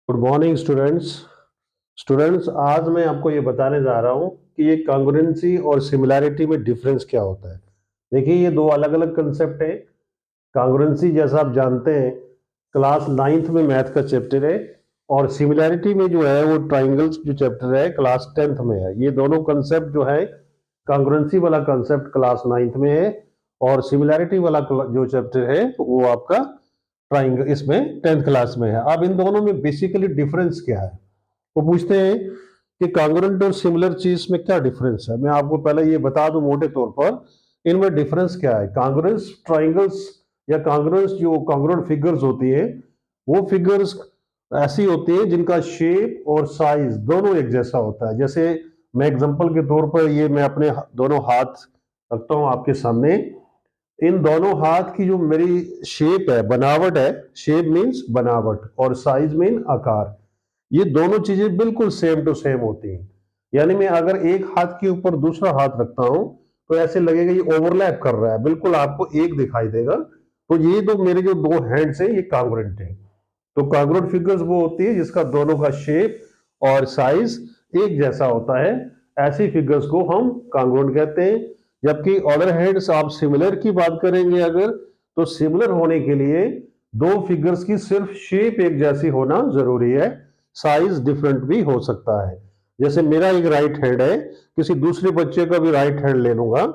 Good morning students. Students, आज मैं आपको ये बताने जा रहा हूँ कि ये कॉन्ग्रुएंसी और सिमिलैरिटी में डिफरेंस क्या होता है। देखिए, ये दो अलग अलग कंसेप्ट है। कॉन्ग्रुएंसी जैसा आप जानते हैं क्लास नाइन्थ में मैथ का चैप्टर है, और सिमिलैरिटी में जो है वो ट्राइंगल्स जो चैप्टर है क्लास टेंथ में है। ये दोनों कंसेप्ट जो है, कॉन्ग्रुएंसी वाला कंसेप्ट क्लास नाइन्थ में है, और सिमिलैरिटी वाला जो चैप्टर है वो आपका ट्राइंगल इसमें टेंथ क्लास में है। अब इन दोनों में बेसिकली डिफरेंस क्या है, वो पूछते हैं कि कांग्रुएंट और सिमिलर चीज में क्या डिफरेंस है। मैं आपको पहले ये बता दूं मोटे तौर पर इनमें डिफरेंस क्या है। कांग्रुएंस ट्राइंगल्स या कांग्रुएंस जो कांग्रुएंट फिगर्स होती है, वो फिगर्स ऐसी होती है जिनका शेप और साइज दोनों एक जैसा होता है। जैसे मैं एग्जांपल के तौर पर ये मैं अपने दोनों हाथ रखता हूं आपके सामने। इन दोनों हाथ की जो मेरी शेप है, बनावट है, शेप मीन्स बनावट और साइज मीन आकार, ये दोनों चीजें बिल्कुल सेम टू सेम होती हैं। यानी मैं अगर एक हाथ के ऊपर दूसरा हाथ रखता हूं तो ऐसे लगेगा ये ओवरलैप कर रहा है, बिल्कुल आपको एक दिखाई देगा। तो ये तो मेरे जो दो हैंड्स हैं ये कांग्रुएंट है। तो कांग्रुएंट फिगर्स वो होती है जिसका दोनों का शेप और साइज एक जैसा होता है। ऐसी फिगर्स को हम कांग्रुएंट कहते हैं। जबकि अदर हैंड आप सिमिलर की बात करेंगे अगर, तो सिमिलर होने के लिए दो फिगर्स की सिर्फ शेप एक जैसी होना जरूरी है, साइज डिफरेंट भी हो सकता है। जैसे मेरा एक राइट हैंड है, किसी दूसरे बच्चे का भी राइट हैंड ले लूंगा,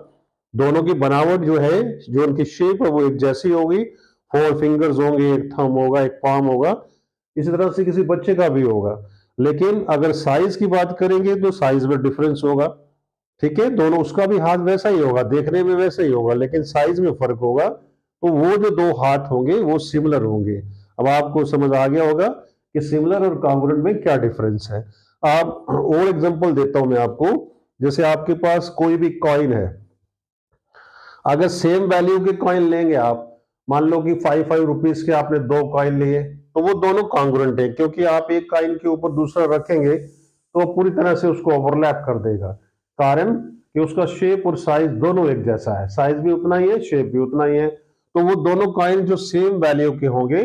दोनों की बनावट जो है, जो उनकी शेप है वो एक जैसी होगी। फोर फिंगर्स होंगे, एक थंब होगा, एक पाम होगा। इसी तरह से किसी बच्चे का भी होगा। लेकिन अगर साइज की बात करेंगे तो साइज में डिफरेंस होगा। ठीक है, दोनों उसका भी हाथ वैसा ही होगा, देखने में वैसा ही होगा, लेकिन साइज में फर्क होगा। तो वो जो दो हाथ होंगे वो सिमिलर होंगे। अब आपको समझ आ गया होगा कि सिमिलर और कॉन्ग्रुएंट में क्या डिफरेंस है। आप और एग्जांपल देता हूं मैं आपको। जैसे आपके पास कोई भी कॉइन है, अगर सेम वैल्यू के कॉइन लेंगे आप, मान लो कि 5 5 रुपीज के आपने दो कॉइन लिए, तो वो दोनों कॉन्ग्रुएंट है, क्योंकि आप एक कॉइन के ऊपर दूसरा रखेंगे तो पूरी तरह से उसको ओवरलैप कर देगा। कारण कि उसका शेप और साइज दोनों एक जैसा है, साइज भी उतना ही है, शेप भी उतना ही है। तो वो दोनों कॉइन जो सेम वैल्यू के होंगे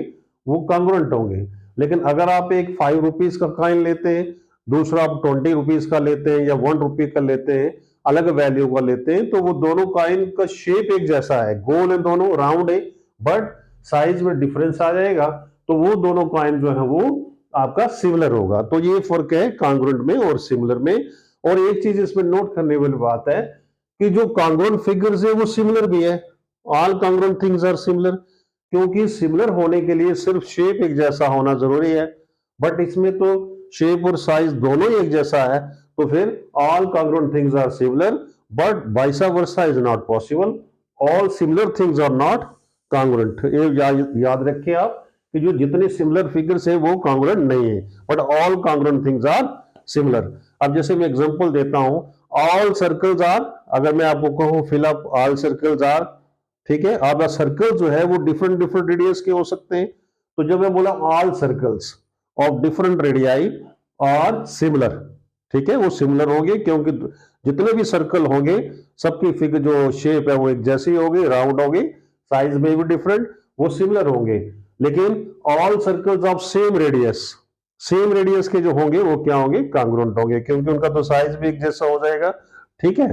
वो कॉन्ग्रुएंट होंगे। लेकिन अगर आप एक 5 रुपीज का कॉइन लेते हैं, दूसरा आप 20 रुपीज का लेते हैं या 1 रुपी का लेते हैं, अलग वैल्यू का लेते हैं, तो वो दोनों कॉइन का शेप एक जैसा है, गोल है, दोनों राउंड है, बट साइज में डिफरेंस आ जाएगा। तो वो दोनों कॉइन जो है वो आपका सिमिलर होगा। तो ये फर्क है कॉन्ग्रुएंट में और सिमिलर में। और एक चीज इसमें नोट करने वाली बात है कि जो कॉन्ग्रुएंट फिगर्स है वो सिमिलर भी है। All congruent things are similar, क्योंकि सिमिलर होने के लिए सिर्फ शेप एक जैसा होना जरूरी है। बट इसमें तो शेप और साइज दोनों ही एक जैसा है, तो फिर all congruent things are similar, but vice versa is not possible. All similar things are not congruent. ये याद रखिए आप कि जो जितने सिमिलर फिगर्स है वो कॉन्ग्रुएंट नहीं है, but all congruent things are similar. अब जैसे मैं एग्जांपल देता हूं, ऑल सर्कल्स आर, अगर मैं आपको कहूं fill up all circles are, ठीक है, अब सर्कल जो है वो डिफरेंट डिफरेंट रेडियस के हो सकते हैं। तो जब मैं बोला all circles of different radii are similar, ठीक है, वो सिमिलर होंगे, क्योंकि जितने भी सर्कल होंगे सबकी फिगर जो शेप है वो एक जैसी होगी, राउंड होगी, साइज में भी डिफरेंट, वो सिमिलर होंगे। लेकिन all circles of same radius के जो होंगे वो क्या होंगे, कॉन्ग्रुएंट होंगे, क्योंकि उनका तो साइज भी एक जैसा हो जाएगा। ठीक है,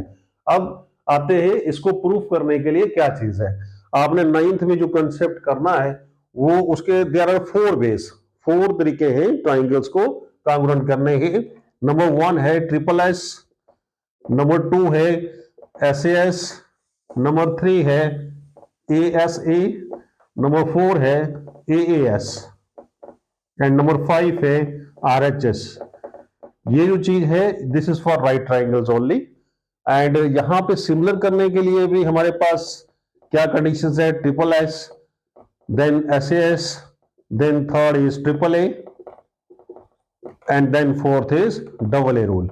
अब आते हैं इसको प्रूफ करने के लिए क्या चीज है। आपने नाइन्थ में जो कंसेप्ट करना है वो उसके there are four ways, four तरीके हैं ट्राइंगल्स को कॉन्ग्रुएंट करने के। नंबर 1 है ट्रिपल एस, नंबर 2 है एस एस, नंबर 3 है ए एस ए, नंबर 4 है ए एस, एंड नंबर 5 है आर एच एस। ये जो चीज है this is for right triangles only. And यहां पे सिमिलर करने के लिए भी हमारे पास क्या कंडीशंस है, triple S, then S S, then third is triple A, and then fourth is double A rule.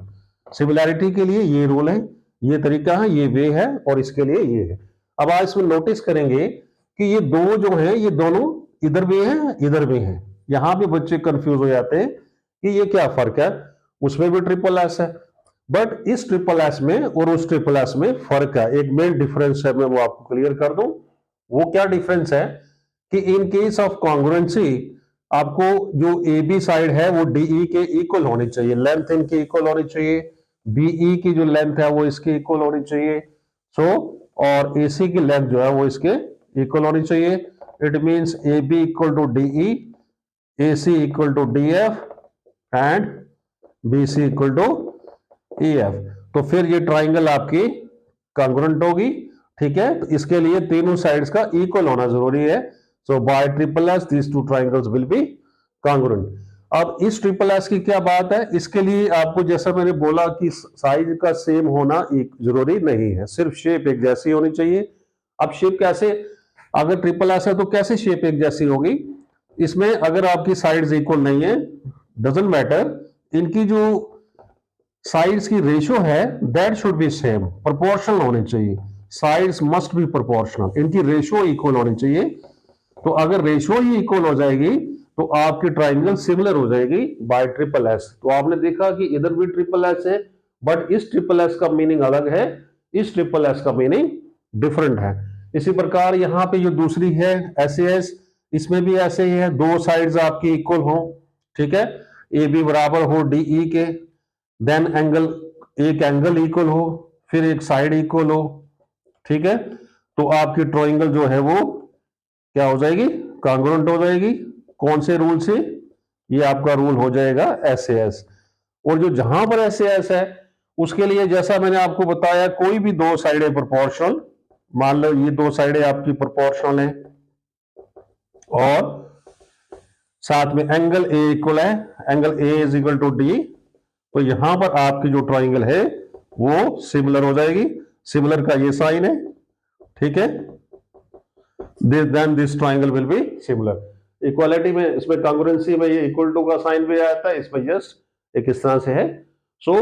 Similarity के लिए ये रूल है, ये तरीका है, ये वे है, और इसके लिए ये है। अब आज इसमें नोटिस करेंगे कि ये दो जो है ये दोनों इधर भी हैं इधर भी हैं। यहां भी बच्चे कंफ्यूज हो जाते हैं कि ये क्या फर्क है, उसमें भी ट्रिपल एस है, बट इस ट्रिपल एस में और उस ट्रिपल एस में फर्क है, एक मेन डिफरेंस है, मैं वो आपको क्लियर कर दूं। वो क्या डिफरेंस है कि इन केस ऑफ कॉन्ग्रुएंसी आपको जो ए बी साइड है वो डीई के इक्वल होनी चाहिए, लेंथ इनकी इक्वल होनी चाहिए, बीई की जो लेंथ है वो इसके इक्वल होनी चाहिए। सो और एसी की लेंथ जो है वो इसके इक्वल होनी चाहिए। It means A B equal to D E, A C equal to D F and B C equal to E F. तो फिर ये ट्राइंगल आपकी कॉन्ग्रुएंट होगी, ठीक है। तो इसके लिए तीनों साइड्स का इक्वल होना जरूरी है। So by triple S these two triangles will be congruent. अब इस ट्रिपल एस की क्या बात है, इसके लिए आपको जैसा मैंने बोला कि साइज का सेम होना जरूरी नहीं है, सिर्फ शेप एक जैसी होनी चाहिए। अब शेप कैसे, अगर ट्रिपल एस है तो कैसे शेप एक जैसी होगी, इसमें अगर आपकी साइड्स इक्वल नहीं है, डजंट मैटर, इनकी जो साइड्स की रेशियो है that should be same, proportional होनी चाहिए। साइड्स मस्ट बी प्रोपोर्शनल, इनकी रेशियो इक्वल होनी चाहिए। तो अगर रेशियो ही इक्वल हो जाएगी तो आपकी ट्राइंगल सिमिलर हो जाएगी बाय ट्रिपल एस। तो आपने देखा कि इधर भी ट्रिपल एस है, बट इस ट्रिपल एस का मीनिंग अलग है, इस ट्रिपल एस का मीनिंग डिफरेंट है। इसी प्रकार यहां पे जो दूसरी है एस, इसमें भी ऐसे ही है, दो साइड्स आपकी इक्वल हो, ठीक है, ए बी बराबर हो डीई के, देन एंगल, एक एंगल इक्वल हो, फिर एक साइड इक्वल हो, ठीक है। तो आपकी ट्रायंगल जो है वो क्या हो जाएगी, कॉन्ग्रुएंट हो जाएगी। कौन से रूल से, ये आपका रूल हो जाएगा एस। और जो जहां पर एस है उसके लिए जैसा मैंने आपको बताया, कोई भी दो साइडें प्रोपोर्शनल, मान लो ये दो साइडें आपकी प्रोपोर्शनल है और साथ में एंगल ए इक्वल है, angle A is equal to D, तो यहां पर आपकी जो ट्राइंगल है वो सिमिलर हो जाएगी। सिमिलर का ये साइन है, ठीक है, then this triangle will be similar. Equality में, इसमें कॉन्ग्रुएंसी में ये इक्वल टू का साइन भी आता है, इसमें जस्ट एक इस तरह से है। So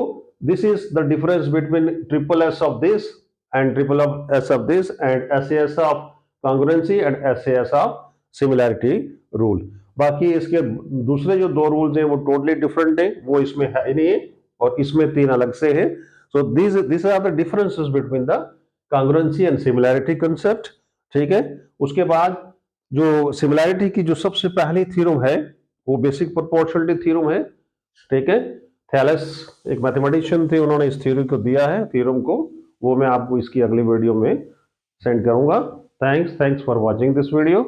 this is the difference between triple S of this and triple S of this and S of congruency and S of similarity rule. बाकी इसके दूसरे जो दो रूल्स हैं वो टोटली डिफरेंट है, वो इसमें है ही नहीं है और इसमें तीन अलग से है। So this are the differences between the congruency and similarity concept, ठीक है। उसके बाद जो सिमिलैरिटी की जो सबसे पहली थ्योरम है वो बेसिक प्रोपोर्शनलिटी थ्योरम है, ठीक है। थैलेस एक मैथमेटिशियन थे, उन्होंने इस थ्योरी को दिया है, थ्योरम को, वो मैं आपको इसकी अगली वीडियो में सेंड करूंगा। Thanks for watching this video.